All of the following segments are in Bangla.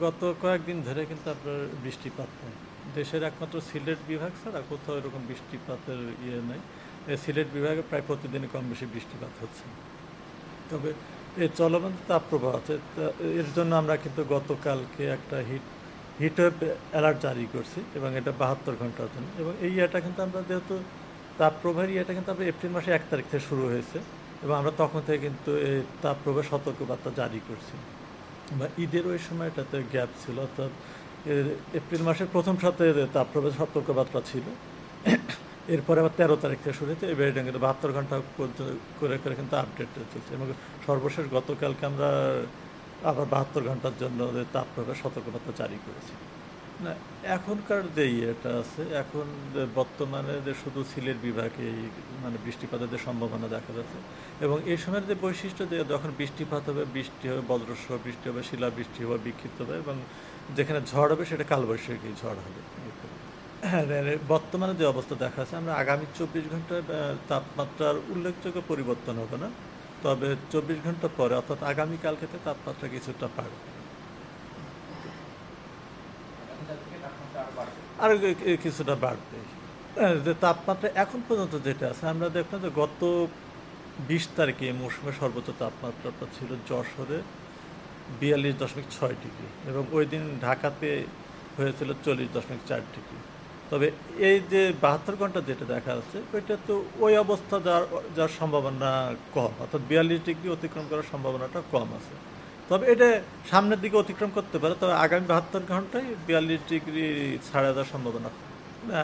গত কয়েকদিন ধরে কিন্তু আপনার বৃষ্টিপাত নেই। দেশের একমাত্র সিলেট বিভাগ ছাড়া কোথাও এরকম বৃষ্টিপাতের ইয়ে নেই। সিলেট বিভাগে প্রায় প্রতিদিনই কম বেশি বৃষ্টিপাত হচ্ছে। তবে এই চলমান তাপপ্রবাহ আছে, এর জন্য আমরা কিন্তু গতকালকে একটা হিটওয়েভ অ্যালার্ট জারি করছি এবং এটা 72 ঘন্টার জন্য। এবং এই ইয়েটা কিন্তু আমরা যেহেতু তাপপ্রবাহের ইয়েটা কিন্তু আমরা এপ্রিল মাসে 1 তারিখ থেকে শুরু হয়েছে এবং আমরা তখন থেকে কিন্তু এই তাপপ্রবাহ সতর্কবার্তা জারি করছি। বা ঈদের ওই সময়টাতে গ্যাপ ছিল, অর্থাৎ এপ্রিল মাসের প্রথম সপ্তাহে তাপপ্রবাহ সতর্কবার্তা ছিল। এরপরে আবার 13 তারিখ থেকে শুরু হয়েছে, এবার এটা কিন্তু 72 ঘন্টা করে করে কিন্তু আপডেট চলছে এবং সর্বশেষ গতকালকে আমরা আবার 72 ঘন্টার জন্য তাপপ্রবাহ সতর্কবার্তা জারি করেছি। না, এখনকার যে ইয়েটা আছে, এখন বর্তমানে যে শুধু সিলেট বিভাগে মানে বৃষ্টিপাতের যে সম্ভাবনা দেখা যাচ্ছে এবং এই সময়ের যে বৈশিষ্ট্য যে যখন বৃষ্টিপাত হবে, বৃষ্টি হবে, বজ্রসহ বৃষ্টি হবে, শিলাবৃষ্টি হবে, বিক্ষিপ্ত হবে এবং যেখানে ঝড় হবে সেটা কালবৈশাখী ঝড় হবে। হ্যাঁ, বর্তমানে যে অবস্থা দেখা যাচ্ছে, আমরা আগামী 24 ঘন্টায় তাপমাত্রার উল্লেখযোগ্য পরিবর্তন হবে না, তবে 24 ঘন্টা পরে অর্থাৎ আগামীকালকে তাপমাত্রা কিছুটা বাড়বে। আর কিছুটা বাড়বে। যে তাপমাত্রা এখন পর্যন্ত যেটা আছে, আমরা দেখলাম যে গত 20 তারিখে এই মৌসুমের সর্বোচ্চ তাপমাত্রাটা ছিল যশোরে 42.6 ডিগ্রি এবং ওই দিন ঢাকাতে হয়েছিল 40.4 ডিগ্রি। তবে এই যে 72 ঘন্টা যেটা দেখা যাচ্ছে, ওইটা তো ওই অবস্থা যার সম্ভাবনা কম, অর্থাৎ 42 ডিগ্রি অতিক্রম করার সম্ভাবনাটা কম আছে। তবে এটা সামনের দিকে অতিক্রম করতে পারে, তবে আগামী 72 ঘন্টায় 42 ডিগ্রি ছাড়া যাওয়ার সম্ভাবনা না।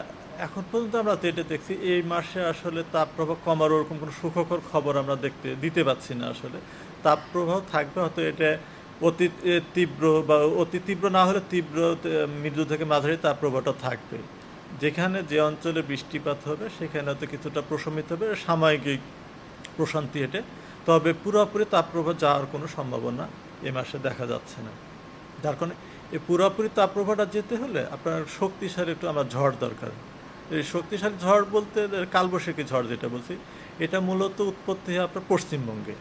এখন পর্যন্ত আমরা যেটা দেখছি, এই মাসে আসলে তাপপ্রবাহ কমার ওরকম কোনো সুখকর খবর আমরা দিতে পাচ্ছি না। আসলে তাপপ্রবাহ থাকবে, হয়তো এটা অতি তীব্র বা অতি তীব্র না হলে তীব্র মৃদু থেকে মাঝারি তাপপ্রবাহটা থাকবে। যেখানে যে অঞ্চলে বৃষ্টিপাত হবে সেখানে হয়তো কিছুটা প্রশমিত হবে, সাময়িক প্রশান্তি হেঁটে, তবে পুরোপুরি তাপপ্রবাহ যাওয়ার কোনো সম্ভাবনা এ মাসে দেখা যাচ্ছে না। যার কারণে এই পুরোপুরি তাপপ্রবাহটা যেতে হলে আপনার শক্তিশালী একটু আমার ঝড় দরকার। এই শক্তিশালী ঝড় বলতে কালবৈশাখী ঝড় যেটা বলছি, এটা মূলত উৎপত্তি হয় আপনার পশ্চিমবঙ্গে।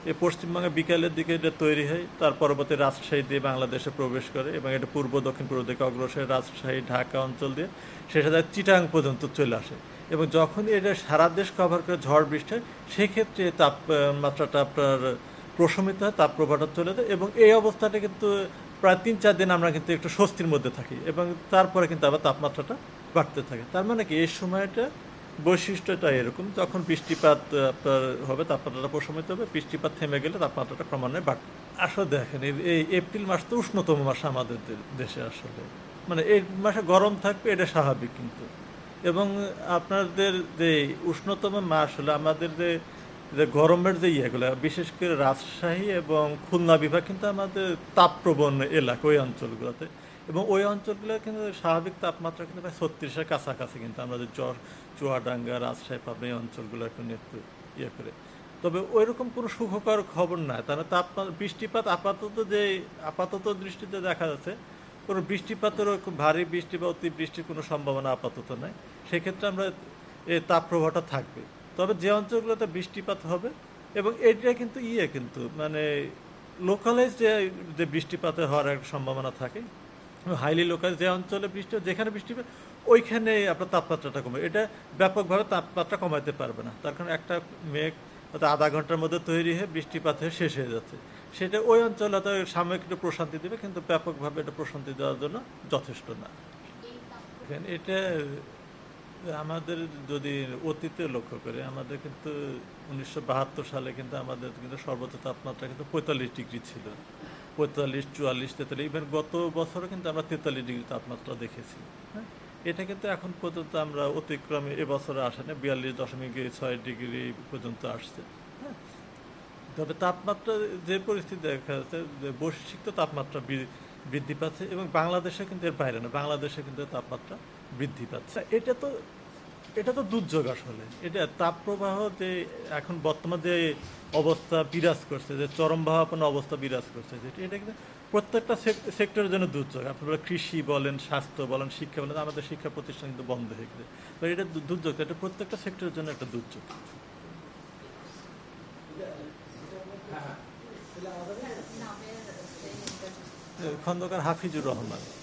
এই পশ্চিমবঙ্গে বিকালের দিকে এটা তৈরি হয়, তার পরবর্তী রাজশাহী দিয়ে বাংলাদেশে প্রবেশ করে এবং এটা পূর্ব দক্ষিণ পূর্ব দিকে অগ্রসর রাজশাহী ঢাকা অঞ্চল দিয়ে শেষে যায় চিটাং পর্যন্ত চলে আসে এবং যখন এটা সারা দেশ কভার করে ঝড় বৃষ্টি হয়, সেক্ষেত্রে তাপমাত্রাটা আপনার প্রশমিত হয়, তাপপ্রবাহটা চলে যায় এবং এই অবস্থাটা কিন্তু প্রায় 3-4 দিন আমরা কিন্তু একটু স্বস্তির মধ্যে থাকি এবং তারপরে কিন্তু আবার তাপমাত্রাটা বাড়তে থাকে। তার মানে কি, এই সময়টা বৈশিষ্ট্যটা এরকম, যখন বৃষ্টিপাত আপনার হবে তাপমাত্রাটা প্রশমিত হবে, বৃষ্টিপাত থেমে গেলে তাপমাত্রাটা ক্রমান্বয়ে বাড়বে। আসলে দেখেন, এই এপ্রিল মাস তো উষ্ণতম মাস আমাদের দেশে। আসলে মানে এই মাসে গরম থাকবে, এটা স্বাভাবিক কিন্তু। এবং আপনাদের যে উষ্ণতম মাস হলো আমাদের যে যে গরমের যে ইয়েগুলো, বিশেষ করে রাজশাহী এবং খুলনা বিভাগ কিন্তু আমাদের তাপপ্রবণ এলাকা ওই অঞ্চলগুলোতে, এবং ওই অঞ্চলগুলো কিন্তু স্বাভাবিক তাপমাত্রা কিন্তু প্রায় 36-এর কাছাকাছি। কিন্তু আমাদের চুয়াডাঙ্গা, রাজশাহী, পাবনা এই অঞ্চলগুলো একটু একটু ইয়ে করে, তবে ওইরকম কোনো সুখকর খবর নাই। তাহলে বৃষ্টিপাত আপাতত দৃষ্টিতে দেখা যাচ্ছে কোনো বৃষ্টিপাতেরও খুব ভারী বৃষ্টি বা অতিবৃষ্টির কোনো সম্ভাবনা আপাতত নাই। সেক্ষেত্রে আমরা এই তাপপ্রবাহটা থাকবে। তবে যে অঞ্চলগুলোতে বৃষ্টিপাত হবে এবং এটা কিন্তু কিন্তু মানে লোকালাইজ যে বৃষ্টিপাতে হওয়ার একটা সম্ভাবনা থাকে, হাইলি লোকাল যে অঞ্চলে যেখানে বৃষ্টি হবে ওইখানে আপনার তাপমাত্রাটা কমে। এটা ব্যাপকভাবে তাপমাত্রা কমাতে পারবে না, তার কারণ একটা মেঘ হয়তো আধা ঘন্টার মধ্যে তৈরি হয়ে বৃষ্টিপাত হয়ে শেষ হয়ে যাচ্ছে, সেটা ওই অঞ্চলে হয়তো সাময়িক একটু প্রশান্তি দেবে, কিন্তু ব্যাপকভাবে এটা প্রশান্তি দেওয়ার জন্য যথেষ্ট না। এটা আমাদের যদি অতীতে লক্ষ্য করে, আমাদের কিন্তু 1972 সালে কিন্তু আমাদের কিন্তু সর্বোচ্চ তাপমাত্রা কিন্তু 45 ডিগ্রি ছিল, 45, 44, 43, ইভেন গত বছরও কিন্তু আমরা 43 ডিগ্রি তাপমাত্রা দেখেছি। হ্যাঁ, এটা কিন্তু এখন পর্যন্ত আমরা অতিক্রমে এবছরে আসে না, 42.6 ডিগ্রি পর্যন্ত আসছে। হ্যাঁ, তবে তাপমাত্রা যে পরিস্থিতি দেখা যাচ্ছে, যে বৈশ্বিক তো তাপমাত্রা বৃদ্ধি পাচ্ছে এবং বাংলাদেশে কিন্তু এর বাইরে না, বাংলাদেশে কিন্তু তাপমাত্রা বৃদ্ধি পাচ্ছে। এটা তো দুর্যোগ। আসলে এটা তাপপ্রবাহ যে এখন বর্তমান যে অবস্থা বিরাজ করছে, যে চরমভাবাপন্ন অবস্থা বিরাজ করছে, এটা কিন্তু প্রত্যেকটা সেক্টরের জন্য দুর্যোগ। আপনারা কৃষি বলেন, স্বাস্থ্য বলেন, শিক্ষা বলেন, আমাদের শিক্ষা প্রতিষ্ঠান কিন্তু বন্ধ হয়ে গেছে। তো এটা দুর্যোগ, এটা প্রত্যেকটা সেক্টরের জন্য একটা দুর্যোগ। খন্দকার হাফিজুর রহমান।